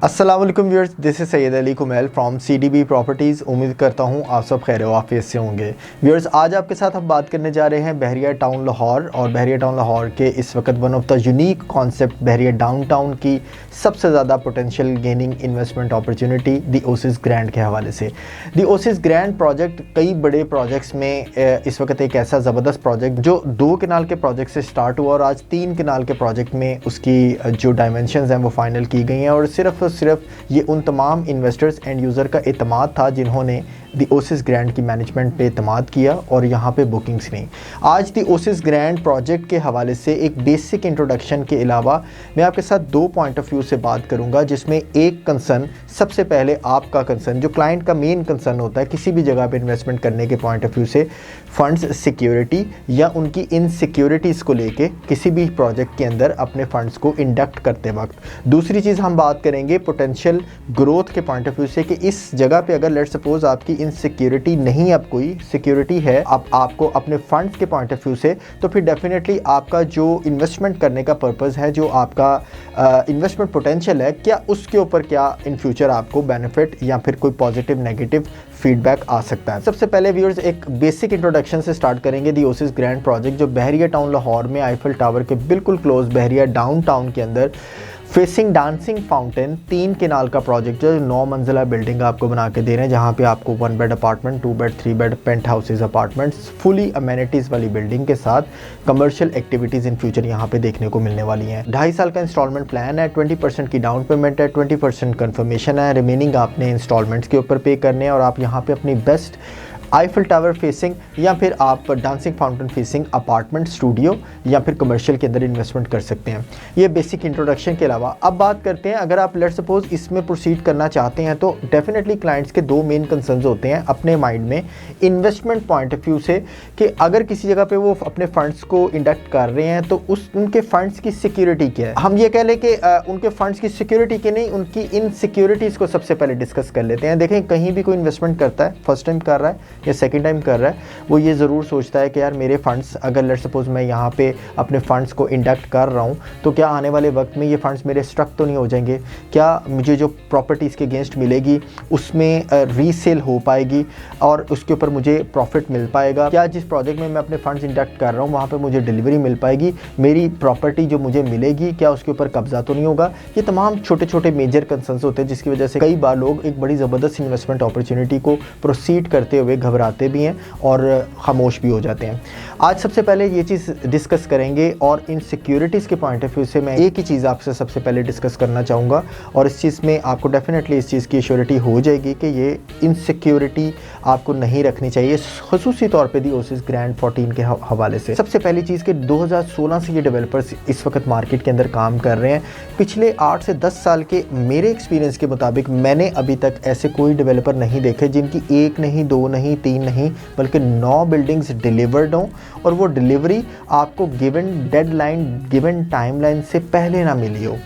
अस्सलाम वालेकुम viewers, this is Syed Ali Kumail from CDB properties. उम्मीद करता हूँ आप सब खैर वाफियत से होंगे। व्यूअर्स, आज आपके साथ हम बात करने जा रहे हैं बहरिया टाउन लाहौर और बहरिया टाउन लाहौर के इस वक्त one of the unique concept Bahria downtown की सबसे ज़्यादा पोटेंशियल गेनिंग इन्वेस्टमेंट अपॉर्चुनिटी दी ओसिस ग्रैंड के हवाले से। दी ओसिस ग्रैंड प्रोजेक्ट कई बड़े प्रोजेक्ट्स में इस वक्त एक ऐसा ज़बरदस्त प्रोजेक्ट जो 2 कनाल के प्रोजेक्ट से स्टार्ट हुआ और आज 3 कनाल के प्रोजेक्ट में उसकी जो डायमेंशंस हैं वो फाइनल की गई हैं और सिर्फ ये उन तमाम इन्वेस्टर्स एंड यूज़र का एतमाद था जिन्होंने दी ओसिस ग्रैंड की मैनेजमेंट पे एतमाद किया और यहाँ पे बुकिंग्स नहीं। आज दी ओसिस ग्रैंड प्रोजेक्ट के हवाले से एक बेसिक इंट्रोडक्शन के अलावा मैं आपके साथ 2 पॉइंट ऑफ व्यू से बात करूँगा, जिसमें एक कंसर्न, सबसे पहले आपका कंसर्न जो क्लाइंट का मेन कंसर्न होता है किसी भी जगह पे इन्वेस्टमेंट करने के पॉइंट ऑफ व्यू से, फंड्स सिक्योरिटी या उनकी इनसिक्योरिटीज़ को लेके किसी भी प्रोजेक्ट के अंदर अपने फंड्स को इंडक्ट करते वक्त। दूसरी चीज़ हम बात करेंगे पोटेंशियल ग्रोथ के पॉइंट ऑफ व्यू से कि इस जगह पे अगर लेट्स सपोज आपकी इनसिक्योरिटी नहीं, अब कोई सिक्योरिटी है अब आपको अपने फंड्स के पॉइंट ऑफ व्यू से, तो फिर डेफिनेटली आपका जो इन्वेस्टमेंट करने का पर्पज़ है, जो आपका इन्वेस्टमेंट पोटेंशियल है, क्या उसके ऊपर क्या इन फ्यूचर आपको बेनिफिट या फिर कोई पॉजिटिव नेगेटिव फीडबैक आ सकता है। सबसे पहले व्यूअर्स एक बेसिक इंट्रोडक्शन से स्टार्ट करेंगे। दी ओसिस ग्रैंड प्रोजेक्ट जो बहरिया टाउन लाहौर में आईफल टावर के बिल्कुल क्लोज बहरिया डाउनटाउन के अंदर फेसिंग डांसिंग फाउंटेन 3 कनाल का प्रोजेक्ट जो 9 मंजिला बिल्डिंग आपको बना के दे रहे हैं, जहाँ पे आपको 1 bed apartment, 2 bed, 3 bed penthouses apartments fully amenities वाली बिल्डिंग के साथ कमर्शियल एक्टिविटीज़ इन फ्यूचर यहाँ पे देखने को मिलने वाली हैं। 2.5 साल का इंस्टॉलमेंट प्लान है, 20% की डाउन पेमेंट है, 20% कन्फर्मेशन है, रिमेनिंग आपने इंस्टॉलमेंट्स के ऊपर पे करने हैं और आप यहाँ पे अपनी बेस्ट आईफल टावर फेसिंग या फिर आप dancing fountain facing apartment, studio या फिर कमर्शियल के अंदर इन्वेस्टमेंट कर सकते हैं। ये बेसिक इंट्रोडक्शन के अलावा अब बात करते हैं, अगर आप लेट्स सपोज इसमें प्रोसीड करना चाहते हैं तो डेफिनेटली क्लाइंट्स के 2 मेन कंसर्न्स होते हैं अपने माइंड में इन्वेस्टमेंट पॉइंट ऑफ व्यू से कि अगर किसी जगह पे वो अपने फंड्स को इंडक्ट कर रहे हैं तो उनके फंड्स की सिक्योरिटी क्या है। हम ये कह लें कि उनके फंड्स की सिक्योरिटी की नहीं, उनकी इनसिक्योरिटीज़ को सबसे पहले डिस्कस कर लेते हैं। देखें, कहीं भी कोई इन्वेस्टमेंट करता है, फर्स्ट टाइम कर रहा है या सेकंड टाइम कर रहा है, वो ये ज़रूर सोचता है कि यार मेरे फंड्स, अगर लेट्स सपोज मैं यहाँ पे अपने फंड्स को इंडक्ट कर रहा हूँ तो क्या आने वाले वक्त में ये फंड्स मेरे स्ट्रक तो नहीं हो जाएंगे, क्या मुझे जो प्रॉपर्टी इसके अगेंस्ट मिलेगी उसमें रीसेल हो पाएगी और उसके ऊपर मुझे प्रॉफिट मिल पाएगा, क्या जिस प्रोजेक्ट में मैं अपने फंड्स इंडक्ट कर रहा हूँ वहाँ पर मुझे डिलीवरी मिल पाएगी, मेरी प्रॉपर्टी जो मुझे मिलेगी क्या उसके ऊपर कब्जा तो नहीं होगा। ये तमाम छोटे छोटे मेजर कंसर्न्स होते हैं जिसकी वजह से कई बार लोग एक बड़ी ज़बरदस्त इन्वेस्टमेंट अपॉर्चुनिटी को प्रोसीड करते हुए घबराते भी हैं और खामोश भी हो जाते हैं। आज सबसे पहले ये चीज़ डिस्कस करेंगे और इन सिक्योरिटीज़ के पॉइंट ऑफ व्यू से मैं एक ही चीज़ आपसे सबसे पहले डिस्कस करना चाहूँगा और इस चीज़ में आपको डेफिनेटली इस चीज़ की एश्योरिटी हो जाएगी कि ये इनसिक्योरिटी आपको नहीं रखनी चाहिए, ख़ुसूसी तौर पे दी ओसिस ग्रैंड 14 के हवाले से। सबसे पहली चीज़ कि 2016 से ये डेवलपर्स इस वक्त मार्केट के अंदर काम कर रहे हैं। पिछले 8 से 10 साल के मेरे एक्सपीरियंस के मुताबिक मैंने अभी तक ऐसे कोई डेवलपर नहीं देखे जिनकी 1 नहीं, 2 नहीं, 3 नहीं बल्कि 9 बिल्डिंग्स डिलीवर्ड हों और वो डिलीवरी आपको गिवन डेडलाइन, गिवन टाइमलाइन से पहले ना मिली हो।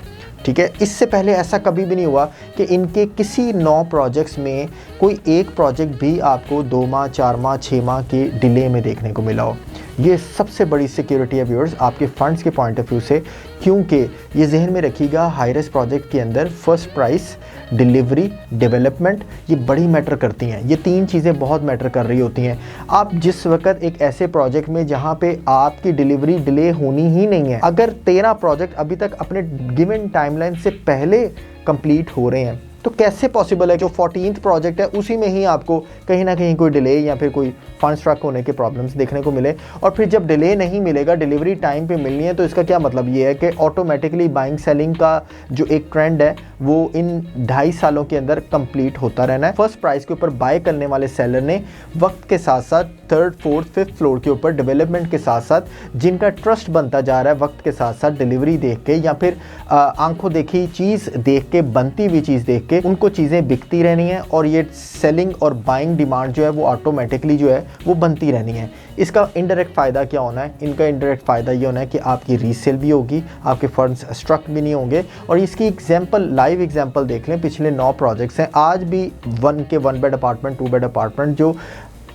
ठीक है, इससे पहले ऐसा कभी भी नहीं हुआ कि इनके किसी 9 प्रोजेक्ट्स में कोई एक प्रोजेक्ट भी आपको 2 माह, 4 माह, 6 माह के डिले में देखने को मिला हो। ये सबसे बड़ी सिक्योरिटी है व्यूअर्स आपके फंड्स के पॉइंट ऑफ व्यू से, क्योंकि ये जहन में रखिएगा हाई रिस्क प्रोजेक्ट के अंदर फर्स्ट प्राइस, डिलीवरी, डेवलपमेंट ये बड़ी मैटर करती हैं। ये 3 चीज़ें बहुत मैटर कर रही होती हैं। आप जिस वक्त एक ऐसे प्रोजेक्ट में जहाँ पे आपकी डिलीवरी डिले होनी ही नहीं है, अगर 13 प्रोजेक्ट अभी तक अपने गिवन टाइमलाइन से पहले कंप्लीट हो रहे हैं तो कैसे पॉसिबल है जो 14th प्रोजेक्ट है उसी में ही आपको कहीं ना कहीं कोई डिले या फिर कोई फंड स्ट्रक होने के प्रॉब्लम्स देखने को मिले। और फिर जब डिले नहीं मिलेगा, डिलीवरी टाइम पे मिलनी है, तो इसका क्या मतलब ये है कि ऑटोमेटिकली बाइंग सेलिंग का जो एक ट्रेंड है वो इन 2.5 सालों के अंदर कंप्लीट होता रहना है। फर्स्ट प्राइस के ऊपर बाय करने वाले सेलर ने वक्त के साथ साथ 3rd, 4th, 5th फ्लोर के ऊपर डेवलपमेंट के साथ साथ जिनका ट्रस्ट बनता जा रहा है वक्त के साथ साथ डिलीवरी देख के या फिर आंखों देखी चीज़ देख के, बनती हुई चीज़ देख के उनको चीज़ें बिकती रहनी है और ये सेलिंग और बाइंग डिमांड जो है वो ऑटोमेटिकली जो है वो बनती रहनी है। इसका इनडायरेक्ट फ़ायदा क्या होना है? इनका इनडायरेक्ट फ़ायदा ये होना है कि आपकी रीसेल भी होगी, आपके फंड्स स्ट्रक भी नहीं होंगे। और इसकी एग्जांपल, लाइव एग्जांपल देख लें, पिछले 9 प्रोजेक्ट्स हैं, आज भी 1 बेड अपार्टमेंट, 2 बेड अपार्टमेंट जो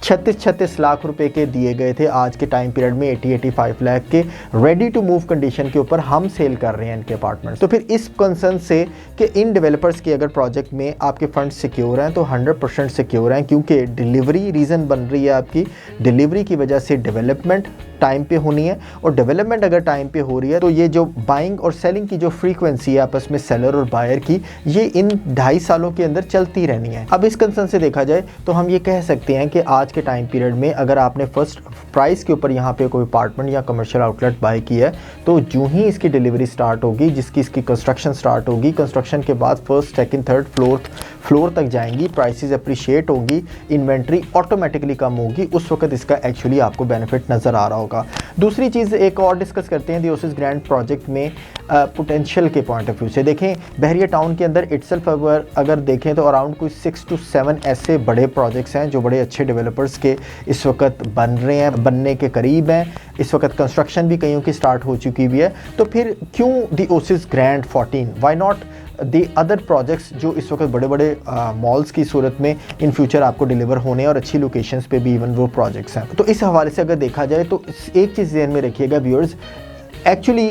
36 लाख रुपए के दिए गए थे। आज के टाइम पीरियड में 80-85 लाख के रेडी टू मूव कंडीशन के ऊपर हम सेल कर रहे हैं इनके अपार्टमेंट्स। तो फिर इस कंसर्न से कि इन डेवलपर्स के अगर प्रोजेक्ट में आपके फंड सिक्योर हैं तो 100% सिक्योर हैं, क्योंकि डिलीवरी रीज़न बन रही है आपकी। डिलीवरी की वजह से डेवलपमेंट टाइम पे होनी है, और डेवलपमेंट अगर टाइम पे हो रही है तो ये जो बाइंग और सेलिंग की जो फ्रीक्वेंसी है आपस में सेलर और बायर की, ये इन 2.5 सालों के अंदर चलती रहनी है। अब इस कंसर्न से देखा जाए तो हम ये कह सकते हैं कि आज के टाइम पीरियड में अगर आपने फर्स्ट प्राइस के ऊपर यहाँ पे कोई अपार्टमेंट या कमर्शियल आउटलेट बाय किया है, तो यूं ही इसकी डिलीवरी स्टार्ट होगी, इसकी कंस्ट्रक्शन स्टार्ट होगी, कंस्ट्रक्शन के बाद फर्स्ट सेकंड थर्ड फ्लोर तक जाएंगी, प्राइसेस अप्रिशिएट होंगी, इन्वेंट्री ऑटोमेटिकली कम होगी, उस वक्त इसका एक्चुअली आपको बेनिफिट नज़र आ रहा होगा। दूसरी चीज़ एक और डिस्कस करते हैं दियोसिस ग्रैंड प्रोजेक्ट में पोटेंशियल के पॉइंट ऑफ व्यू से। देखें बहरिया टाउन के अंदर इटसेल्फ अगर देखें तो अराउंड कोई 6 to 7 ऐसे बड़े प्रोजेक्ट्स हैं जो बड़े अच्छे डेवलपर्स के इस वक्त बन रहे हैं, बनने के करीब हैं। इस वक्त कंस्ट्रक्शन भी कईयों की स्टार्ट हो चुकी भी है। तो फिर क्यों diocese grand 14, why not the other projects जो इस वक्त बड़े बड़े मॉल्स की सूरत में इन फ्यूचर आपको डिलीवर होने और अच्छी लोकेशंस पे भी इवन वो प्रोजेक्ट्स हैं। तो इस हवाले से अगर देखा जाए तो एक चीज़ ध्यान में रखिएगा व्यूअर्स, एक्चुअली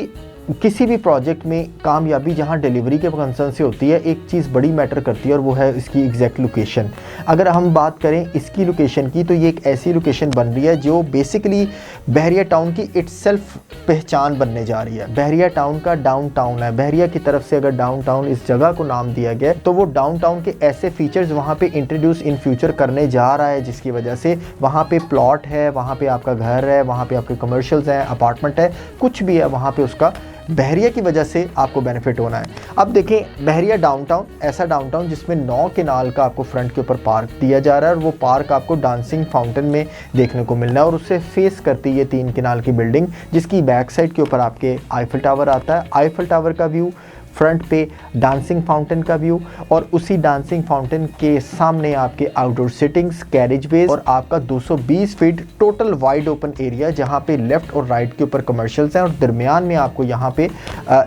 किसी भी प्रोजेक्ट में कामयाबी जहां डिलीवरी के कंसर्न से होती है, एक चीज़ बड़ी मैटर करती है और वो है इसकी एग्जैक्ट लोकेशन। अगर हम बात करें इसकी लोकेशन की, तो ये एक ऐसी लोकेशन बन रही है जो बेसिकली बहरिया टाउन की इटसेल्फ पहचान बनने जा रही है। बहरिया टाउन का डाउनटाउन है। बहरिया की तरफ से अगर डाउनटाउन इस जगह को नाम दिया गया तो वो डाउनटाउन के ऐसे फीचर्स वहाँ पे इंट्रोड्यूस इन फ्यूचर करने जा रहा है, जिसकी वजह से वहाँ पे प्लॉट है, वहाँ पे आपका घर है, वहाँ पे आपके कमर्शियल्स हैं, अपार्टमेंट है, कुछ भी है, वहाँ पे उसका बहरिया की वजह से आपको बेनिफिट होना है। अब देखें बहरिया डाउनटाउन, ऐसा डाउनटाउन जिसमें 9 केनाल का आपको फ्रंट के ऊपर पार्क दिया जा रहा है, और वो पार्क आपको डांसिंग फाउंटेन में देखने को मिलना है, और उससे फेस करती है 3 केनाल की बिल्डिंग, जिसकी बैक साइड के ऊपर आपके आईफल टावर आता है। आईफल टावर का व्यू, फ्रंट पे डांसिंग फाउंटेन का व्यू, और उसी डांसिंग फाउंटेन के सामने आपके आउटडोर सिटिंग्स, कैरेज वेज, और आपका 220 feet total wide open area, जहाँ पे लेफ्ट और राइट के ऊपर कमर्शियल्स हैं, और दरमियान में आपको यहाँ पे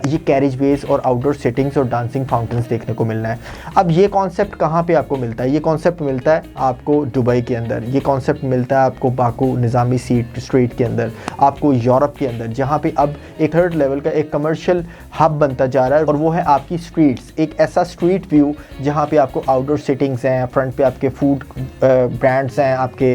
ये कैरेज वेज और आउटडोर सिटिंग्स और डांसिंग फाउंटेन्स देखने को मिलना है। अब ये कॉन्सेप्ट कहाँ पे आपको मिलता है? ये कॉन्सेप्ट मिलता है आपको दुबई के अंदर, ये कॉन्सेप्ट मिलता है आपको बाकू निज़ामी स्ट्रीट के अंदर, आपको यूरोप के अंदर, जहाँ पे अब एक थर्ड लेवल का एक कमर्शियल हब बनता जा रहा है, और वो है आपकी स्ट्रीट्स। एक ऐसा स्ट्रीट व्यू जहाँ पे आपको आउटडोर सिटिंग्स हैं, फ्रंट पे आपके फूड ब्रांड्स हैं, आपके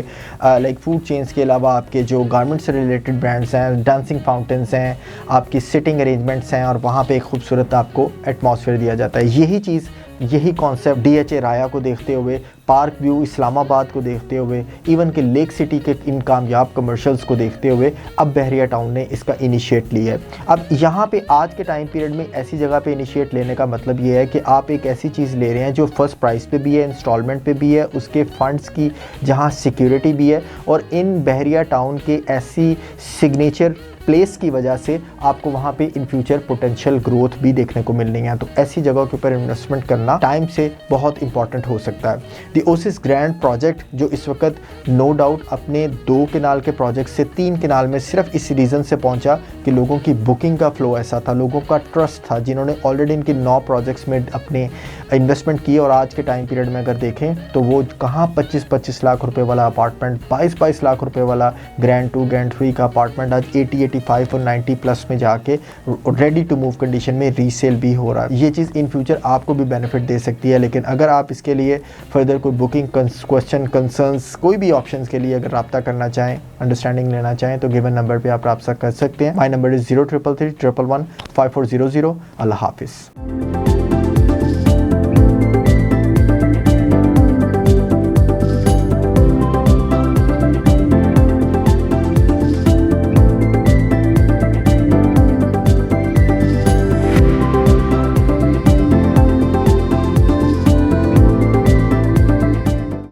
लाइक फूड चेन्स के अलावा आपके जो गारमेंट से रिलेटेड ब्रांड्स हैं, डांसिंग फाउंटेन्स हैं, आपकी सिटिंग अरेंजमेंट्स हैं, और वहाँ पे एक खूबसूरत आपको एटमॉस्फेयर दिया जाता है। यही कॉन्सेप्ट DHA राया को देखते हुए, पार्क व्यू इस्लामाबाद को देखते हुए, इवन के लेक सिटी के इन कामयाब कमर्शियल्स को देखते हुए अब बहरिया टाउन ने इसका इनिशिएट लिया है। अब यहाँ पे आज के टाइम पीरियड में ऐसी जगह पे इनिशिएट लेने का मतलब ये है कि आप एक ऐसी चीज़ ले रहे हैं जो फर्स्ट प्राइस पे भी है, इंस्टॉलमेंट पे भी है, उसके फंड्स की जहाँ सिक्योरिटी भी है, और इन बहरिया टाउन के ऐसी सिग्नेचर प्लेस की वजह से आपको वहाँ पे इन फ्यूचर पोटेंशियल ग्रोथ भी देखने को मिलनी है। तो ऐसी जगह के ऊपर इन्वेस्टमेंट करना टाइम से बहुत इंपॉर्टेंट हो सकता है। दियोसिस ग्रैंड प्रोजेक्ट जो इस वक्त नो डाउट अपने 2 केनाल के प्रोजेक्ट से 3 केनाल में सिर्फ इस रीज़न से पहुँचा कि लोगों की बुकिंग का फ्लो ऐसा था, लोगों का ट्रस्ट था, जिन्होंने ऑलरेडी इनके 9 प्रोजेक्ट्स में अपने इन्वेस्टमेंट किए, और आज के टाइम पीरियड में अगर देखें तो वो कहाँ 25-25 लाख रुपए वाला अपार्टमेंट, 22-22 लाख रुपए वाला ग्रैंड 2 ग्रैंड 3 का अपार्टमेंट आज 80-85 और 90 प्लस में जाके रेडी टू मूव कंडीशन में रीसेल भी हो रहा है। ये चीज़ इन फ्यूचर आपको भी बेनिफिट दे सकती है। लेकिन अगर आप इसके लिए फर्दर कोई बुकिंग क्वेश्चन कंसर्न्स कोई भी ऑप्शंस के लिए अगर रब्ता करना चाहें, अंडरस्टैंडिंग लेना चाहें, तो गिवन नंबर पे आप रब्ता कर सकते हैं। My number is 0333 111 5400। अल्लाह हाफिज़।